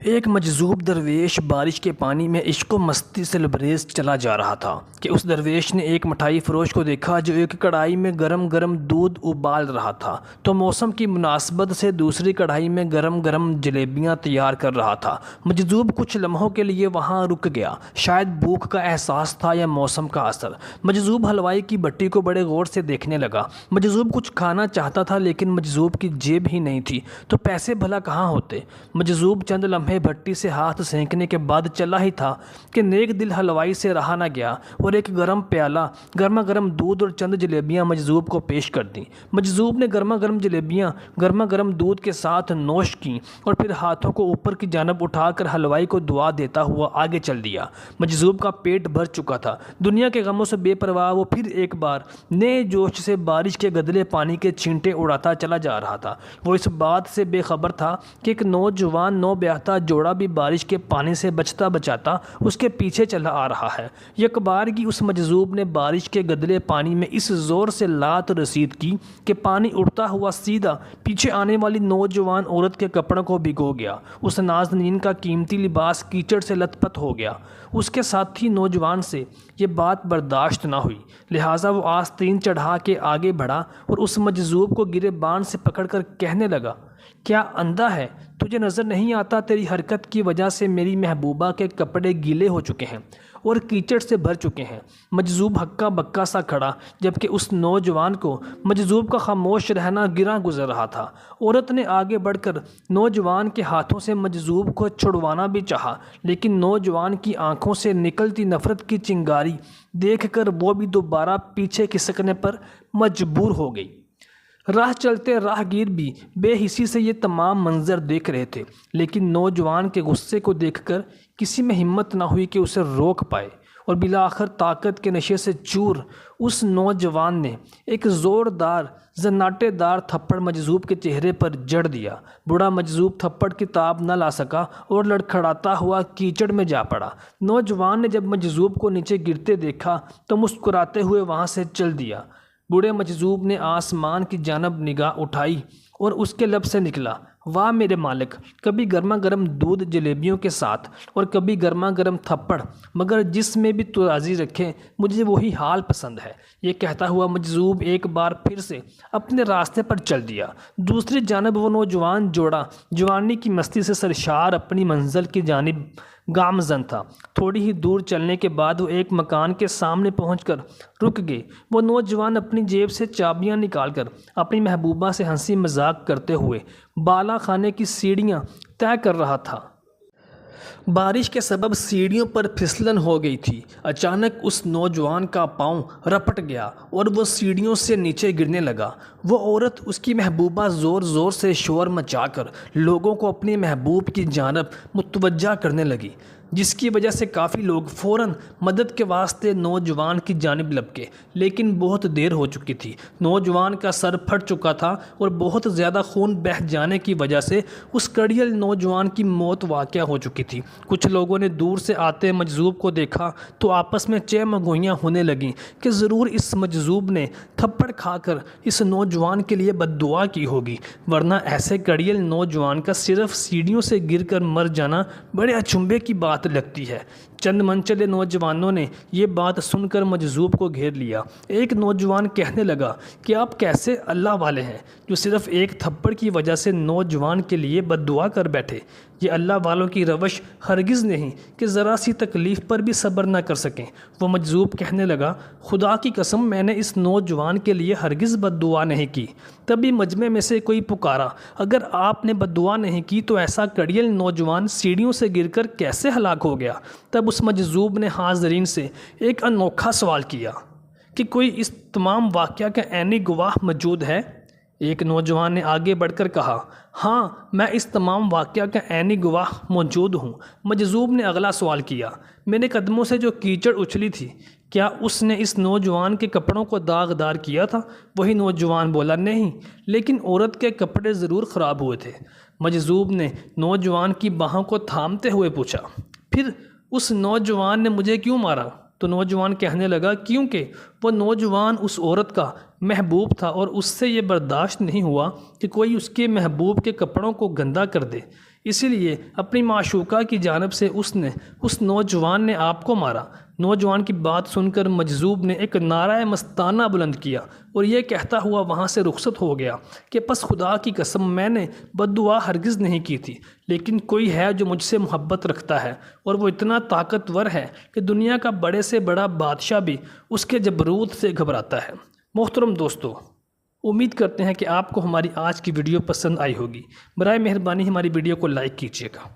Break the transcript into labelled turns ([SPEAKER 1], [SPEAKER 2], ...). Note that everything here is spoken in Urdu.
[SPEAKER 1] ایک مجذوب درویش بارش کے پانی میں عشق و مستی سے لبریز چلا جا رہا تھا کہ اس درویش نے ایک مٹھائی فروش کو دیکھا جو ایک کڑھائی میں گرم گرم دودھ ابال رہا تھا تو موسم کی مناسبت سے دوسری کڑھائی میں گرم گرم جلیبیاں تیار کر رہا تھا۔ مجذوب کچھ لمحوں کے لیے وہاں رک گیا، شاید بھوک کا احساس تھا یا موسم کا اثر۔ مجذوب حلوائی کی بھٹی کو بڑے غور سے دیکھنے لگا۔ مجذوب کچھ کھانا چاہتا تھا لیکن مجذوب کی جیب ہی نہیں تھی تو پیسے بھلا کہاں ہوتے۔ مجذوب چند لمحے بھٹی سے ہاتھ سینکنے کے بعد چلا ہی تھا کہ نیک دل حلوائی سے رہا نہ گیا اور ایک گرم پیالہ گرما گرم دودھ اور چند جلیبیاں مجذوب کو پیش کر دیں۔ مجذوب نے گرما گرم جلیبیاں گرما گرم دودھ کے ساتھ نوش کیں اور پھر ہاتھوں کو اوپر کی جانب اٹھا کر حلوائی کو دعا دیتا ہوا آگے چل دیا۔ مجذوب کا پیٹ بھر چکا تھا۔ دنیا کے غموں سے بے پرواہ وہ پھر ایک بار نئے جوش سے بارش کے گدلے پانی کے چھینٹے اڑاتا چلا جا رہا تھا۔ وہ اس بات سے بے خبر تھا کہ ایک نوجوان نوبیاہتا جوڑا بھی بارش کے پانی سے بچتا بچاتا اس کے پیچھے چلا آ رہا ہے۔ یک بارگی اس مجذوب نے بارش کے گدلے پانی میں اس زور سے لات رسید کی کہ پانی اڑتا ہوا سیدھا پیچھے آنے والی نوجوان عورت کے کپڑوں کو بھگو گیا۔ اس نازنین کا قیمتی لباس کیچڑ سے لت پت ہو گیا۔ اس کے ساتھی نوجوان سے یہ بات برداشت نہ ہوئی، لہٰذا وہ آستین چڑھا کے آگے بڑھا اور اس مجذوب کو گریبان سے پکڑ کر کہنے لگا، کیا اندھا ہے؟ تجھے نظر نہیں آتا تیری حرکت کی وجہ سے میری محبوبہ کے کپڑے گیلے ہو چکے ہیں اور کیچڑ سے بھر چکے ہیں۔ مجذوب ہکا بکا سا کھڑا جبکہ اس نوجوان کو مجذوب کا خاموش رہنا گراں گزر رہا تھا۔ عورت نے آگے بڑھ کر نوجوان کے ہاتھوں سے مجذوب کو چھڑوانا بھی چاہا لیکن نوجوان کی آنکھوں سے نکلتی نفرت کی چنگاری دیکھ کر وہ بھی دوبارہ پیچھے کھسکنے پر مجبور ہو گئی۔ راہ چلتے راہ گیر بھی بے حسی سے یہ تمام منظر دیکھ رہے تھے لیکن نوجوان کے غصے کو دیکھ کر کسی میں ہمت نہ ہوئی کہ اسے روک پائے اور بالآخر طاقت کے نشے سے چور اس نوجوان نے ایک زوردار زناٹے دار تھپڑ مجذوب کے چہرے پر جڑ دیا۔ بوڑھا مجذوب تھپڑ کی تاب نہ لا سکا اور لڑکھڑاتا ہوا کیچڑ میں جا پڑا۔ نوجوان نے جب مجذوب کو نیچے گرتے دیکھا تو مسکراتے ہوئے وہاں سے چل دیا۔ بوڑھے مجذوب نے آسمان کی جانب نگاہ اٹھائی اور اس کے لب سے نکلا، واہ میرے مالک، کبھی گرما گرم دودھ جلیبیوں کے ساتھ اور کبھی گرما گرم تھپڑ، مگر جس میں بھی تو راضی رکھے مجھے وہی حال پسند ہے۔ یہ کہتا ہوا مجذوب ایک بار پھر سے اپنے راستے پر چل دیا۔ دوسری جانب وہ نوجوان جوڑا جوانی کی مستی سے سرشار اپنی منزل کی جانب گامزن تھا۔ تھوڑی ہی دور چلنے کے بعد وہ ایک مکان کے سامنے پہنچ کر رک گئے۔ وہ نوجوان اپنی جیب سے چابیاں نکال کر اپنی محبوبہ سے ہنسی مذاق کرتے ہوئے بالا خانے کی سیڑھیاں طے کر رہا تھا۔ بارش کے سبب سیڑھیوں پر پھسلن ہو گئی تھی۔ اچانک اس نوجوان کا پاؤں رپٹ گیا اور وہ سیڑھیوں سے نیچے گرنے لگا۔ وہ عورت، اس کی محبوبہ، زور زور سے شور مچا کر لوگوں کو اپنی محبوب کی جانب متوجہ کرنے لگی، جس کی وجہ سے کافی لوگ فوراً مدد کے واسطے نوجوان کی جانب لپکے، لیکن بہت دیر ہو چکی تھی۔ نوجوان کا سر پھٹ چکا تھا اور بہت زیادہ خون بہہ جانے کی وجہ سے اس کڑیل نوجوان کی موت واقع ہو چکی تھی۔ کچھ لوگوں نے دور سے آتے مجذوب کو دیکھا تو آپس میں چہمگوئیاں ہونے لگیں کہ ضرور اس مجذوب نے تھپڑ کھا کر اس نوجوان کے لیے بد دعا کی ہوگی، ورنہ ایسے کڑیل نوجوان کا صرف سیڑھیوں سے گر کر مر جانا بڑے اچنبھے کی بات لگتی ہے۔ چند منچلے نوجوانوں نے یہ بات سن کر مجذوب کو گھیر لیا۔ ایک نوجوان کہنے لگا کہ آپ کیسے اللہ والے ہیں جو صرف ایک تھپڑ کی وجہ سے نوجوان کے لیے بد دعا کر بیٹھے۔ یہ اللہ والوں کی روش ہرگز نہیں کہ ذرا سی تکلیف پر بھی صبر نہ کر سکیں۔ وہ مجذوب کہنے لگا، خدا کی قسم میں نے اس نوجوان کے لیے ہرگز بد دعا نہیں کی۔ تبھی مجمع میں سے کوئی پکارا، اگر آپ نے بد دعا نہیں کی تو ایسا کڑیل نوجوان سیڑھیوں سے گر کر کیسے ہلاک ہو گیا؟ تب اس مجذوب نے حاضرین سے ایک انوکھا سوال کیا کہ کوئی اس تمام واقعہ کا عینی گواہ موجود ہے؟ ایک نوجوان نے آگے بڑھ کر کہا، ہاں میں اس تمام واقعہ کا عینی گواہ موجود ہوں۔ مجذوب نے اگلا سوال کیا، میرے قدموں سے جو کیچڑ اچھلی تھی کیا اس نے اس نوجوان کے کپڑوں کو داغدار کیا تھا؟ وہی نوجوان بولا، نہیں، لیکن عورت کے کپڑے ضرور خراب ہوئے تھے۔ مجذوب نے نوجوان کی باہوں کو تھامتے ہوئے پوچھا، پھر اس نوجوان نے مجھے کیوں مارا؟ تو نوجوان کہنے لگا، کیونکہ وہ نوجوان اس عورت کا محبوب تھا اور اس سے یہ برداشت نہیں ہوا کہ کوئی اس کے محبوب کے کپڑوں کو گندا کر دے، اسی لیے اپنی معشوقہ کی جانب سے اس نوجوان نے آپ کو مارا۔ نوجوان کی بات سن کر مجذوب نے ایک نعرہ مستانہ بلند کیا اور یہ کہتا ہوا وہاں سے رخصت ہو گیا کہ پس خدا کی قسم میں نے بد دعا ہرگز نہیں کی تھی، لیکن کوئی ہے جو مجھ سے محبت رکھتا ہے اور وہ اتنا طاقتور ہے کہ دنیا کا بڑے سے بڑا بادشاہ بھی اس کے جبروت سے گھبراتا ہے۔ محترم دوستو، امید کرتے ہیں کہ آپ کو ہماری آج کی ویڈیو پسند آئی ہوگی۔ برائے مہربانی ہماری ویڈیو کو لائک کیجیے گا۔